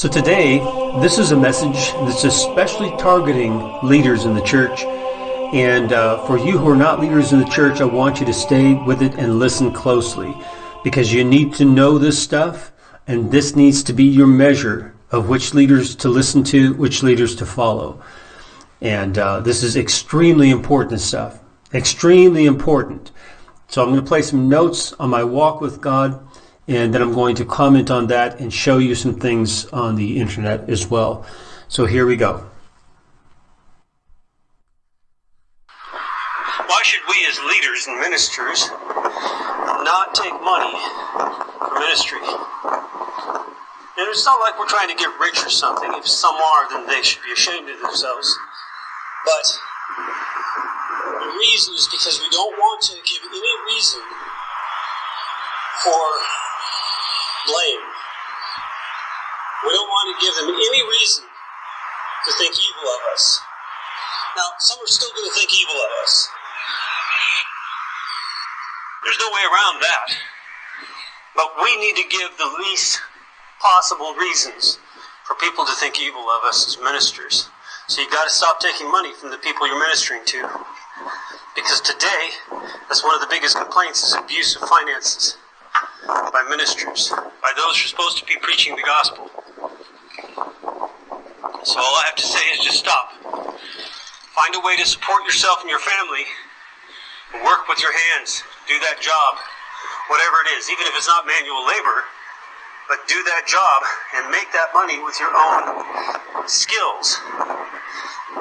So today, this is a message that's especially targeting leaders in the church. And for you who are not leaders in the church, I want you to stay with it and listen closely, because you need to know this stuff, and this needs to be your measure of which leaders to listen to, which leaders to follow. And this is extremely important stuff. Extremely important. So I'm going to play some notes on my walk with God, and then I'm going to comment on that and show you some things on the internet as well. So here we go. Why should we as leaders and ministers not take money for ministry? And it's not like we're trying to get rich or something. If some are, then they should be ashamed of themselves. But the reason is because we don't want to give any reason for blame. We don't want to give them any reason to think evil of us. Now, some are still going to think evil of us. There's no way around that. But we need to give the least possible reasons for people to think evil of us as ministers. So you've got to stop taking money from the people you're ministering to. Because today, that's one of the biggest complaints, is abuse of finances by ministers, by those who are supposed to be preaching the gospel. So all I have to say is just stop. Find a way to support yourself and your family, and work with your hands. Do that job, whatever it is, even if it's not manual labor, but do that job and make that money with your own skills.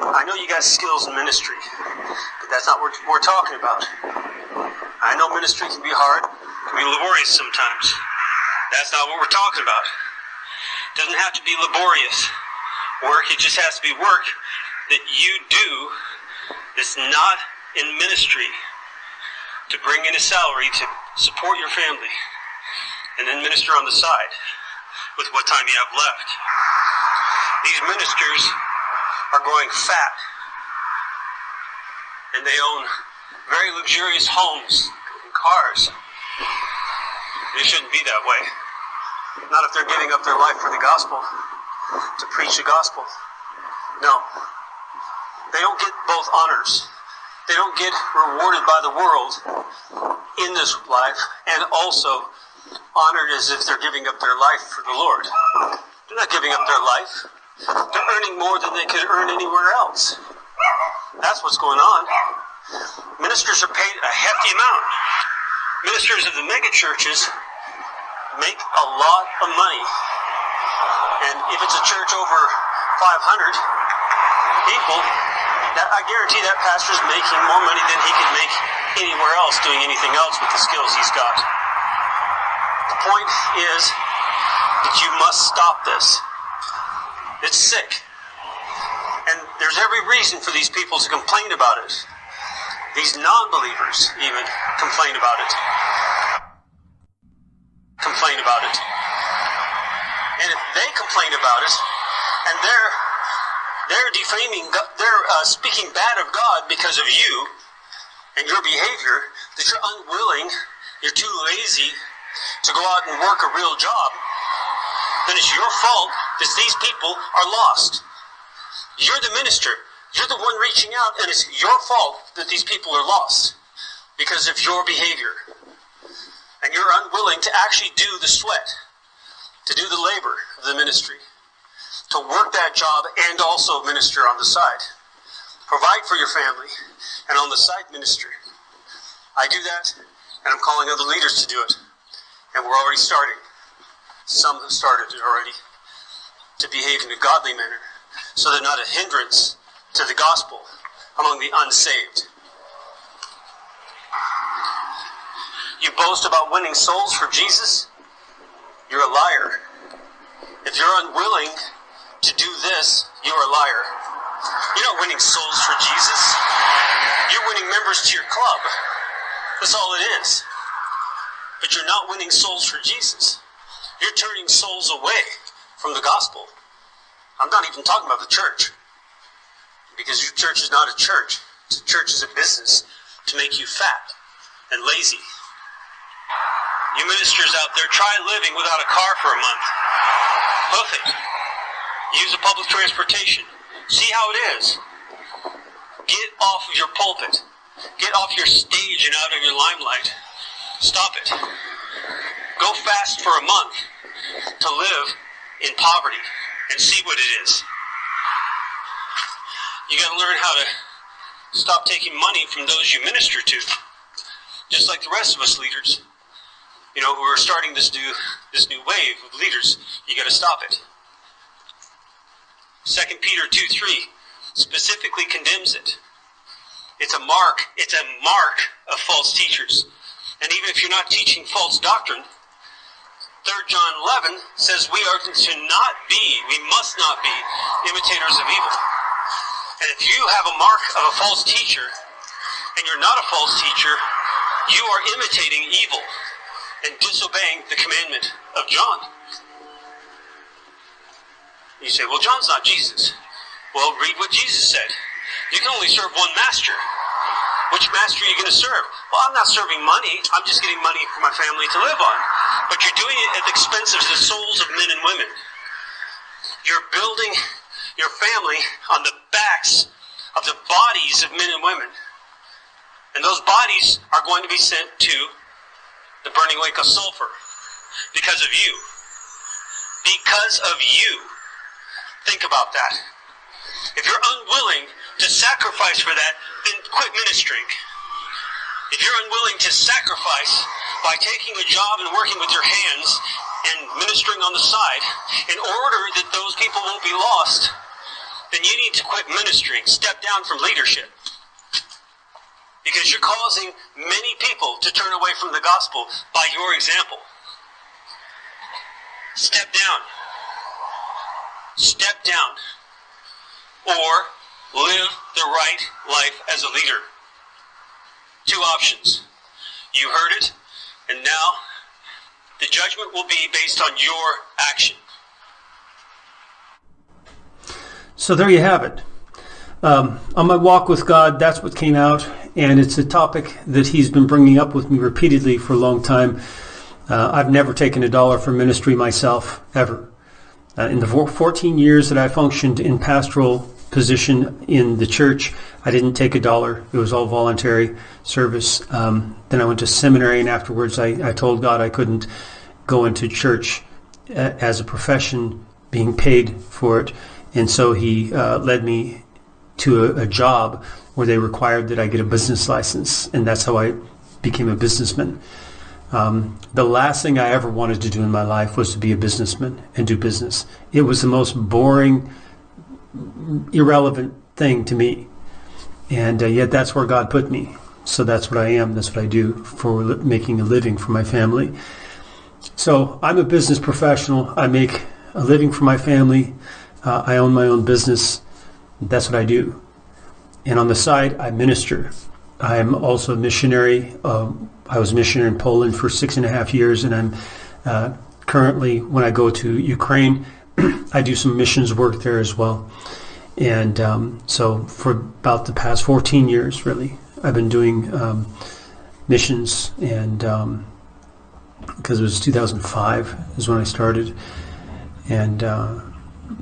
I know you got skills in ministry, but that's not what we're talking about. I know ministry can be hard, can be laborious sometimes. That's not what we're talking about. It doesn't have to be laborious work, it just has to be work that you do that's not in ministry to bring in a salary to support your family and then minister on the side with what time you have left. These ministers are growing fat, and they own very luxurious homes and cars. It shouldn't be that way. Not if they're giving up their life for the gospel, to preach the gospel. No. They don't get both honors. They don't get rewarded by the world in this life and also honored as if they're giving up their life for the Lord. They're not giving up their life. They're earning more than they could earn anywhere else. That's what's going on. Ministers are paid a hefty amount. Ministers of the mega churches make a lot of money. And if it's a church over 500 people, I guarantee that pastor's making more money than he could make anywhere else doing anything else with the skills he's got. The point is that you must stop this. It's sick. And there's every reason for these people to complain about it. These non-believers even complain about it. And if they complain about it, and they're defaming, they're speaking bad of God because of you and your behavior, that you're unwilling, you're too lazy to go out and work a real job, then it's your fault that these people are lost. You're the minister. You're the one reaching out, and it's your fault that these people are lost because of your behavior. And you're unwilling to actually do the sweat, to do the labor of the ministry, to work that job and also minister on the side. Provide for your family and on the side minister. I do that, and I'm calling other leaders to do it. And we're already starting. Some have started it already, to behave in a godly manner, so they're not a hindrance to the gospel among the unsaved. You boast about winning souls for Jesus, you're a liar. If you're unwilling to do this, you're a liar. You're not winning souls for Jesus. You're winning members to your club. That's all it is. But you're not winning souls for Jesus. You're turning souls away from the gospel. I'm not even talking about the church. Because your church is not a church. The church is a business to make you fat and lazy. You ministers out there, try living without a car for a month. Hoof it. Use the public transportation. See how it is. Get off of your pulpit. Get off your stage and out of your limelight. Stop it. Go fast for a month to live in poverty and see what it is. You got to learn how to stop taking money from those you minister to. Just like the rest of us leaders, who are starting this new wave of leaders. You got to stop it. 2 Peter 2:3 specifically condemns it. It's a mark of false teachers. And even if you're not teaching false doctrine, 3 John 11 says we must not be imitators of evil. And if you have a mark of a false teacher, and you're not a false teacher, you are imitating evil and disobeying the commandment of John. You say, well, John's not Jesus. Well, read what Jesus said. You can only serve one master. Which master are you going to serve? Well, I'm not serving money. I'm just getting money for my family to live on. But you're doing it at the expense of the souls of men and women. You're building your family on the backs of the bodies of men and women. And those bodies are going to be sent to the burning lake of sulfur because of you. Because of you. Think about that. If you're unwilling to sacrifice for that, then quit ministering. If you're unwilling to sacrifice by taking a job and working with your hands and ministering on the side in order that those people won't be lost, then you need to quit ministering. Step down from leadership. Because you're causing many people to turn away from the gospel by your example. Step down. Step down. Or live the right life as a leader. 2 options. You heard it, and now the judgment will be based on your action. So there you have it. On my walk with God, that's what came out, and it's a topic that he's been bringing up with me repeatedly for a long time. I've never taken $1 for ministry myself, ever. In the 14 years that I functioned in pastoral position in the church, I didn't take $1. It was all voluntary service. Then I went to seminary, and afterwards I told God I couldn't go into church as a profession being paid for it. And so he led me to a job where they required that I get a business license, and that's how I became a businessman. The last thing I ever wanted to do in my life was to be a businessman and do business. It was the most boring, irrelevant thing to me. And yet that's where God put me. So that's what I am. That's what I do for making a living for my family. So I'm a business professional. I make a living for my family. I own my own business. That's what I do. And on the side, I minister. I am also a missionary. I was a missionary in Poland for 6.5 years, and I'm currently, when I go to Ukraine, I do some missions work there as well. And so for about the past 14 years, really, I've been doing missions, and because it was 2005 is when I started. And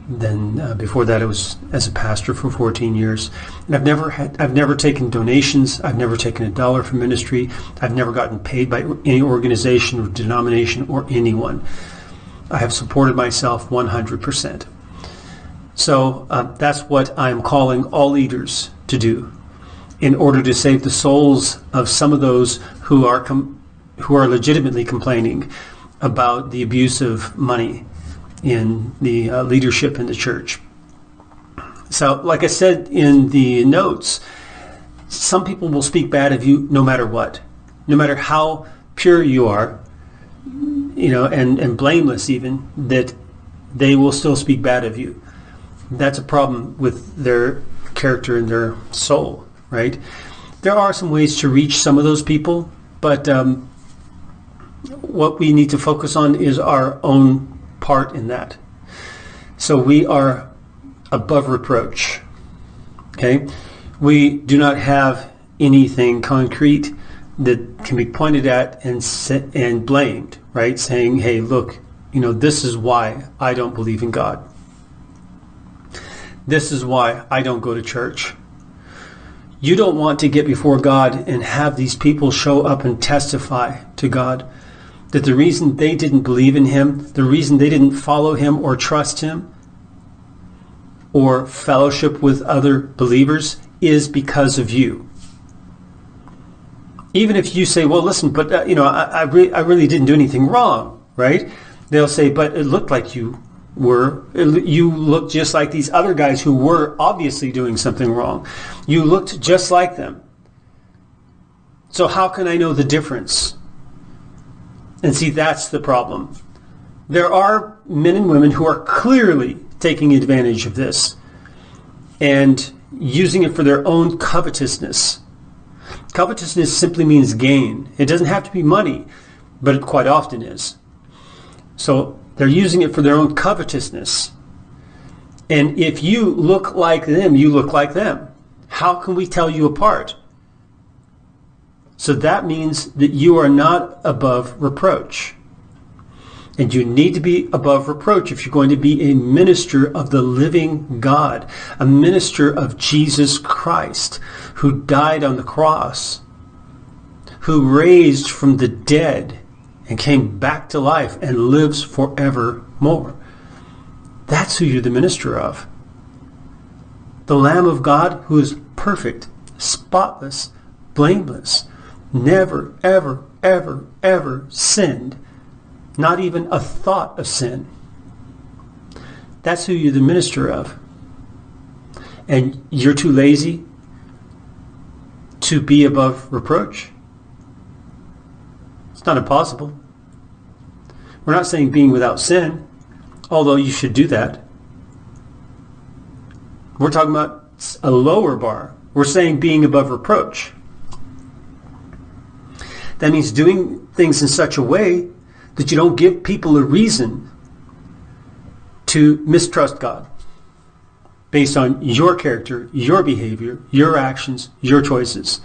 then before that, it was as a pastor for 14 years. And I've never taken donations. I've never taken $1 for ministry. I've never gotten paid by any organization or denomination or anyone. I have supported myself 100%. So that's what I'm calling all leaders to do in order to save the souls of some of those who are legitimately complaining about the abuse of money in the leadership in the church. So, like I said in the notes, some people will speak bad of you no matter what, no matter how pure you are, and blameless even, that they will still speak bad of you. That's a problem with their character and their soul, right? There are some ways to reach some of those people, but what we need to focus on is our own part in that. So we are above reproach. Okay? We do not have anything concrete that can be pointed at and blamed, right? Saying, hey, look, this is why I don't believe in God. This is why I don't go to church. You don't want to get before God and have these people show up and testify to God that the reason they didn't believe in him, the reason they didn't follow him or trust him or fellowship with other believers is because of you. Even if you say, well, listen, but I really didn't do anything wrong, right? They'll say, but it looked like you looked just like these other guys who were obviously doing something wrong. You looked just like them. So how can I know the difference? And see, that's the problem. There are men and women who are clearly taking advantage of this and using it for their own covetousness. Covetousness simply means gain. It doesn't have to be money, but it quite often is. So they're using it for their own covetousness. And if you look like them, you look like them. How can we tell you apart? So that means that you are not above reproach. And you need to be above reproach if you're going to be a minister of the living God, a minister of Jesus Christ, who died on the cross, who raised from the dead and came back to life and lives forevermore. That's who you're the minister of. The Lamb of God who is perfect, spotless, blameless, never, ever, ever, ever sinned. Not even a thought of sin. That's who you're the minister of. And you're too lazy to be above reproach. It's not impossible. We're not saying being without sin, although you should do that. We're talking about a lower bar. We're saying being above reproach. That means doing things in such a way that you don't give people a reason to mistrust God based on your character, your behavior, your actions, your choices.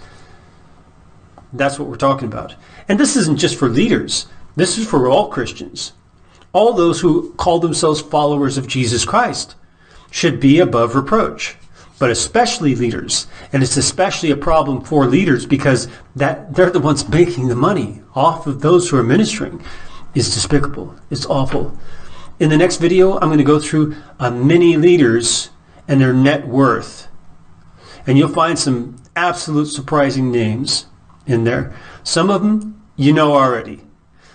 That's what we're talking about. And this isn't just for leaders. This is for all Christians. All those who call themselves followers of Jesus Christ should be above reproach, but especially leaders. And it's especially a problem for leaders because they're the ones making the money off of those who are ministering. Is despicable. It's awful. In the next video, I'm going to go through many leaders and their net worth. And you'll find some absolute surprising names in there. Some of them you know already.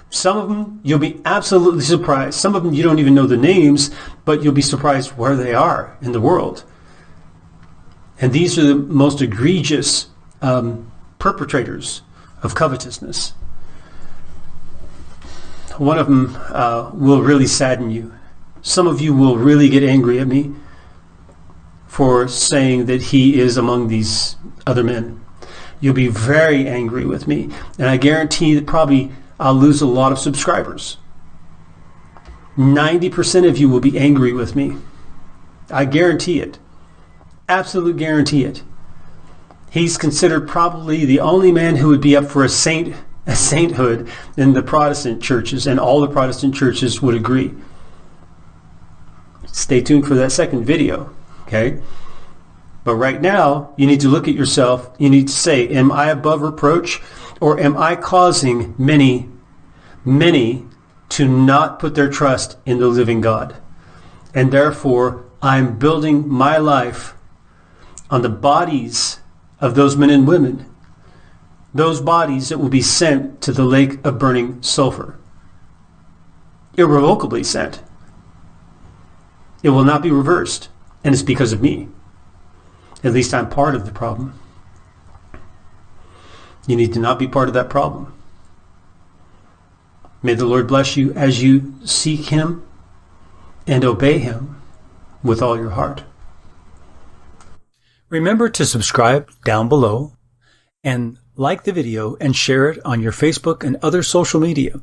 Some of them you'll be absolutely surprised. Some of them you don't even know the names, but you'll be surprised where they are in the world. And these are the most egregious perpetrators of covetousness. One of them will really sadden you. Some of you will really get angry at me for saying that he is among these other men. You'll be very angry with me. And I guarantee that probably I'll lose a lot of subscribers. 90% of you will be angry with me. I guarantee it. Absolute guarantee it. He's considered probably the only man who would be up for a sainthood in the Protestant churches, and all the Protestant churches would agree. Stay tuned for that second video, okay? But right now, you need to look at yourself. You need to say, am I above reproach, or am I causing many, many to not put their trust in the living God? And therefore, I'm building my life on the bodies of those men and women, those bodies that will be sent to the lake of burning sulfur. Irrevocably sent. It will not be reversed, and it's because of me. At least I'm part of the problem. You need to not be part of that problem. May the Lord bless you as you seek him and obey him with all your heart. Remember to subscribe down below and like the video and share it on your Facebook and other social media.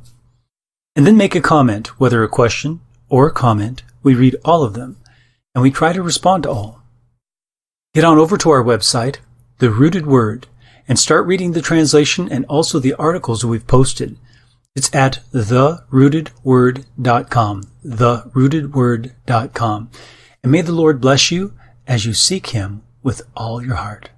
And then make a comment, whether a question or a comment. We read all of them, and we try to respond to all. Get on over to our website, The Rooted Word, and start reading the translation and also the articles we've posted. It's at therootedword.com, therootedword.com. And may the Lord bless you as you seek Him with all your heart.